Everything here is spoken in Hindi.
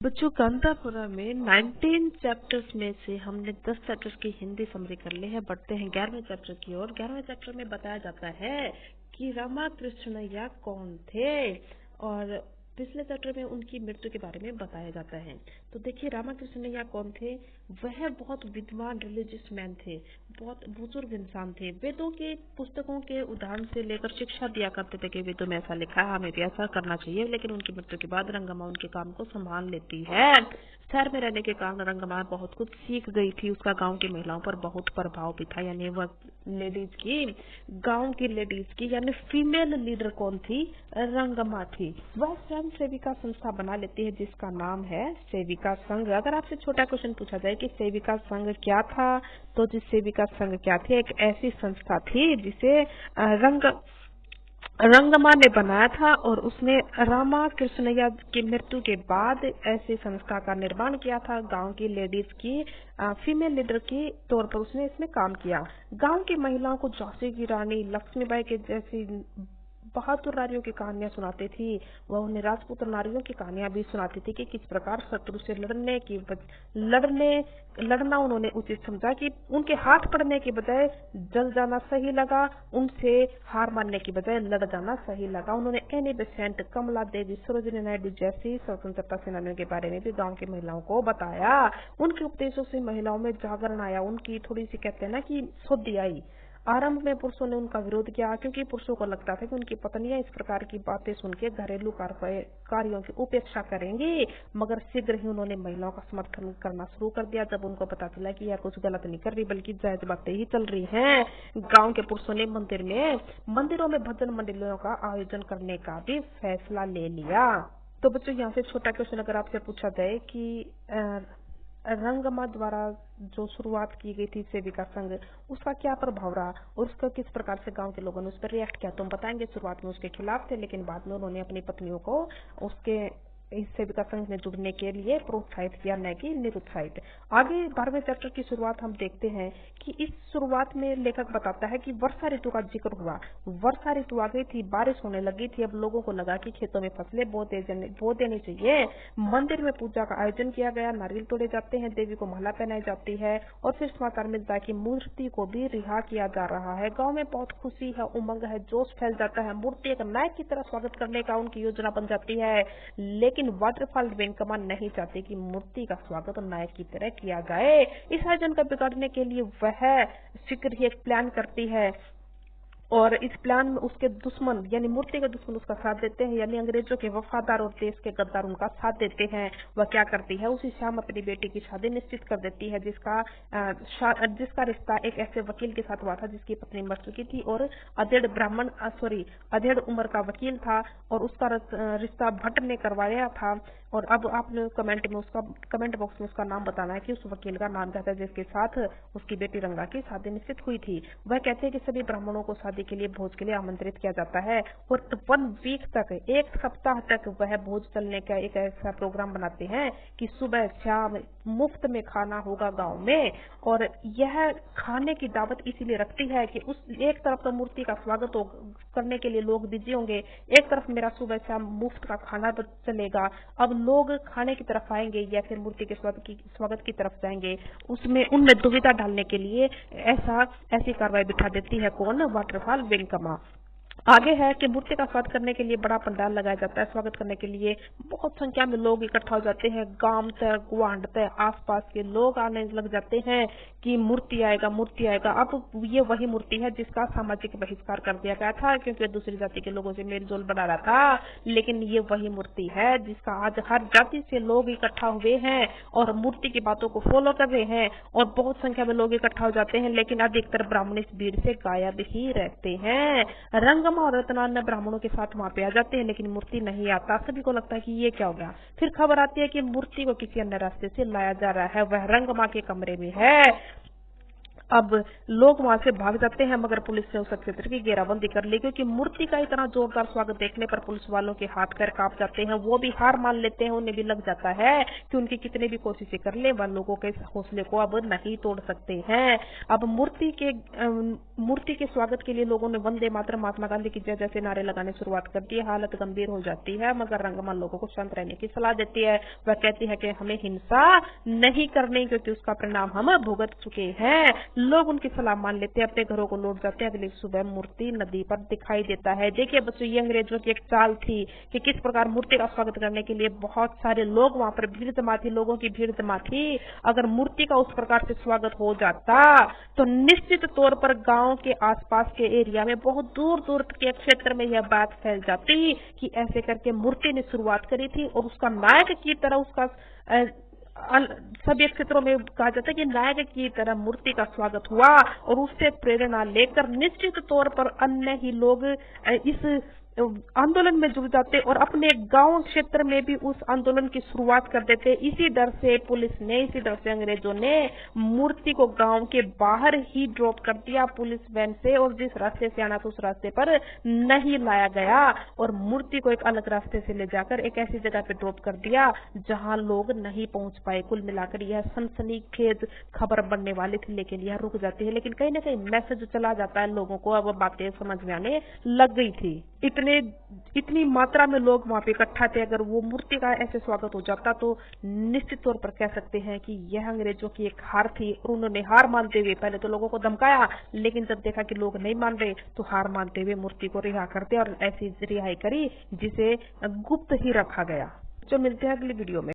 बच्चों कांतापुरा में 19 चैप्टर्स में से हमने 10 चैप्टर्स की हिंदी समरी कर ली है। बढ़ते हैं 11वें चैप्टर की ओर। 11वें चैप्टर में बताया जाता है कि रामाकृष्णय्या कौन थे और पिछले चैप्टर में उनकी मृत्यु के बारे में बताया जाता है। तो देखिए रामाकृष्णय्या कौन थे। वह बहुत विद्वान रिलीजियस मैन थे, बहुत बुजुर्ग इंसान थे। वेदों के पुस्तकों के उदाहरण से लेकर शिक्षा दिया करते थे कि वेदों में ऐसा लिखा है, हमें भी ऐसा करना चाहिए। लेकिन उनकी मृत्यु के बाद रंगम्मा उनके काम को संभाल लेती है। शहर में रहने के कारण रंगम्मा बहुत कुछ सीख गई थी। उसका गांव की महिलाओं पर बहुत प्रभाव भी था। यानी वह लेडीज की, गांव की लेडीज की यानी फीमेल लीडर कौन थी? रंगम्मा थी। वह स्वयं सेविका संस्था बना लेती है जिसका नाम है सेविका संघ। अगर आपसे छोटा क्वेश्चन पूछा जाए कि सेविका संघ क्या था, तो जिस सेविका संघ क्या थी, एक ऐसी संस्था थी जिसे रंगम्मा ने बनाया था और उसने रामाकृष्णय्या की मृत्यु के बाद ऐसी संस्था का निर्माण किया था। गांव की लेडीज की फीमेल लीडर के तौर पर उसने इसमें काम किया। गांव की महिलाओं को झांसी की रानी, लक्ष्मीबाई के जैसी बहादुर नारियों की कहानियां सुनाती थी। वह उन्हें राजपूत नारियों की कहानियां भी सुनाती थी कि किस प्रकार शत्रु से लड़ना उन्होंने उचित समझा, कि उनके हाथ पड़ने के बजाय जल जाना सही लगा, उनसे हार मानने की बजाय लड़ जाना सही लगा। उन्होंने एनी बेसेंट, कमला देवी, सरोजिनी नायडू जैसी स्वतंत्रता सेनानियों के बारे में भी गांव की महिलाओं को बताया। उनके उपदेशों से महिलाओं में जागरण आया, उनकी थोड़ी सी कहते हैं ना कि शुद्धि आई। आरंभ में पुरुषों ने उनका विरोध किया क्योंकि पुरुषों को लगता था कि उनकी पत्नियां इस प्रकार की बातें सुन के घरेलू कार्यों की उपेक्षा करेंगी, मगर शीघ्र ही उन्होंने महिलाओं का समर्थन करना शुरू कर दिया। जब उनको पता चला कि यह कुछ गलत नहीं कर रही बल्कि जायज बातें ही चल रही हैं, गांव के पुरुषों ने मंदिरों में भजन मंडलियों का आयोजन करने का भी फैसला ले लिया। तो बच्चों यहाँ से छोटा क्वेश्चन अगर आपसे पूछा जाए कि रंगम्मा द्वारा जो शुरुआत की गई थी सेविका संघ, उसका क्या प्रभाव रहा और उसका किस प्रकार से गांव के लोगों ने उस पर रिएक्ट किया, तो हम बताएंगे। शुरुआत में उसके खिलाफ थे, लेकिन बाद में उन्होंने अपनी पत्नियों को उसके इस सेविका संघ में जुड़ने के लिए प्रोत्साहित किया, न कि निरुत्साहित। आगे 12वें चैप्टर की शुरुआत हम देखते हैं कि इस शुरुआत में लेखक बताता है कि वर्षा ऋतु का जिक्र हुआ। वर्षा ऋतु आ गई थी, बारिश होने लगी थी। अब लोगों को लगा कि खेतों में फसलें बो देनी चाहिए। मंदिर में पूजा का आयोजन किया गया, नारियल तोड़े जाते हैं, देवी को माला पहनाई जाती है और फिर समाचार मिलता है कि मूर्ति को भी रिहा किया जा रहा है। गाँव में बहुत खुशी है, उमंग है, जोश फैल जाता है। मूर्ति एक नायक की तरह स्वागत करने का उनकी योजना बन जाती है। लेकिन वाटरफॉल वेंकम्मा नहीं चाहते कि मूर्ति का स्वागत नायक की तरह किया जाए। इस आयोजन को बिगाड़ने के लिए वह शीघ्र ही एक प्लान करती है और इस प्लान में उसके दुश्मन यानी मूर्ति के दुश्मन उसका साथ देते हैं, यानी अंग्रेजों के वफादार और देश के गद्दार उनका साथ देते हैं। वह क्या करती है, उसी शाम अपनी बेटी की शादी निश्चित कर देती है, जिसका रिश्ता एक ऐसे वकील के साथ हुआ था जिसकी पत्नी मर चुकी थी और अधेड़ उम्र का वकील था और उसका रिश्ता भट्ट ने करवाया था। और अब आपने कमेंट बॉक्स में उसका नाम बताना है कि उस वकील का नाम क्या था जिसके साथ उसकी बेटी रंगा की शादी निश्चित हुई थी। वह कहते हैं कि सभी ब्राह्मणों को शादी के लिए भोज के लिए आमंत्रित किया जाता है और 1 वीक तक, 1 सप्ताह तक वह भोज चलने का एक ऐसा प्रोग्राम बनाते हैं कि सुबह शाम मुफ्त में खाना होगा गांव में। और यह खाने की दावत इसीलिए रखती है कि उस एक तरफ तो मूर्ति का स्वागत करने के लिए लोग बिजी होंगे, एक तरफ मेरा सुबह शाम मुफ्त का खाना चलेगा। अब लोग खाने की तरफ आएंगे या फिर मूर्ति के स्वागत की तरफ जाएंगे, उनमें दुविधा डालने के लिए ऐसी कार्रवाई बिठा देती है कौन? वाटरफॉल वेंकम्मा। आगे है कि मूर्ति का स्वागत करने के लिए बड़ा पंडाल लगाया जाता है। स्वागत करने के लिए बहुत संख्या में लोग इकट्ठा हो जाते हैं। गांव तक, गुआंढ तक, आसपास के लोग आने लग जाते हैं कि मूर्ति आएगा, मूर्ति आएगा। अब ये वही मूर्ति है जिसका सामाजिक बहिष्कार कर दिया गया था क्योंकि दूसरी जाति के लोगों से मेलजोल बना रहा था, लेकिन ये वही मूर्ति है जिसका आज हर जाति से लोग इकट्ठा हुए हैं और मूर्ति की बातों को फॉलो कर रहे हैं और बहुत संख्या में लोग इकट्ठा हो जाते हैं, लेकिन अधिकतर ब्राह्मण इस भीड़ से गायब ही रहते हैं। रंगम्मा और रत्नान्य ब्राह्मणों के साथ वहां पे आ जाते हैं, लेकिन मूर्ति नहीं आता। सभी को लगता है कि ये क्या हो गया। फिर खबर आती है कि मूर्ति को किसी अन्य रास्ते से लाया जा रहा है। वह रंगम्मा के कमरे में है। अब लोग वहां से भाग जाते हैं, मगर पुलिस ने उस क्षेत्र की घेराबंदी कर ली, क्योंकि मूर्ति का इतना जोरदार स्वागत देखने पर पुलिस वालों के हाथ पैर कांप जाते हैं। वो भी हार मान लेते हैं। उन्हें भी लग जाता है कि उनकी कितनी भी कोशिशें कर ले, वह लोगों के हौसले को अब नहीं तोड़ सकते हैं। अब मूर्ति के स्वागत के लिए लोगों ने वंदे मातरम, महात्मा गांधी की जय जैसे नारे लगाने शुरुआत कर दी। हालत गंभीर हो जाती है, मगर रंगमन लोगों को शांत रहने की सलाह देती है। वह कहती है कि हमें हिंसा नहीं करनी, क्योंकि उसका परिणाम हम भुगत चुके हैं। लोग उनकी सलाह मान लेते हैं, अपने घरों को लौट जाते हैं। अगली सुबह मूर्ति नदी पर दिखाई देता है। देखिए बच्चों, ये अंग्रेजों की एक चाल थी कि किस प्रकार मूर्ति का स्वागत करने के लिए बहुत सारे लोग वहां पर भीड़ जमा थी, लोगों की भीड़ जमा थी। अगर मूर्ति का उस प्रकार से स्वागत हो जाता तो निश्चित तौर पर गांव के आसपास के एरिया में, बहुत दूर दूर के क्षेत्र में यह बात फैल जाती कि ऐसे करके मूर्ति ने शुरुआत करी थी, और उसका नायक की तरह उसका सभी क्षेत्रों में कहा जाता है कि नायक की तरह मूर्ति का स्वागत हुआ, और उससे प्रेरणा लेकर निश्चित तौर पर अन्य ही लोग इस आंदोलन में जुड़ जाते और अपने गांव क्षेत्र में भी उस आंदोलन की शुरुआत कर देते। इसी डर से पुलिस ने, इसी डर से अंग्रेजों ने मूर्ति को गांव के बाहर ही ड्रॉप कर दिया पुलिस वैन से, और जिस रास्ते से आना था उस रास्ते पर नहीं लाया गया, और मूर्ति को एक अलग रास्ते से ले जाकर एक ऐसी जगह पे ड्रॉप कर दिया जहां लोग नहीं पहुंच पाए। कुल मिलाकर यह सनसनीखेज खबर बनने वाली थी, लेकिन यह रुक जाती है। लेकिन कहीं ना कहीं मैसेज चला जाता है, लोगों को अब बातें समझ में आने लग गई थी। इतनी मात्रा में लोग वहां पे इकट्ठा थे। अगर वो मूर्ति का ऐसे स्वागत हो जाता तो निश्चित तौर पर कह सकते हैं कि यह अंग्रेजों की एक हार थी, और उन्होंने हार मानते हुए पहले तो लोगों को धमकाया, लेकिन जब देखा कि लोग नहीं मान रहे तो हार मानते हुए मूर्ति को रिहा कर दिया, और ऐसी रिहाई करी जिसे गुप्त ही रखा गया। जो मिलते हैं अगली वीडियो में।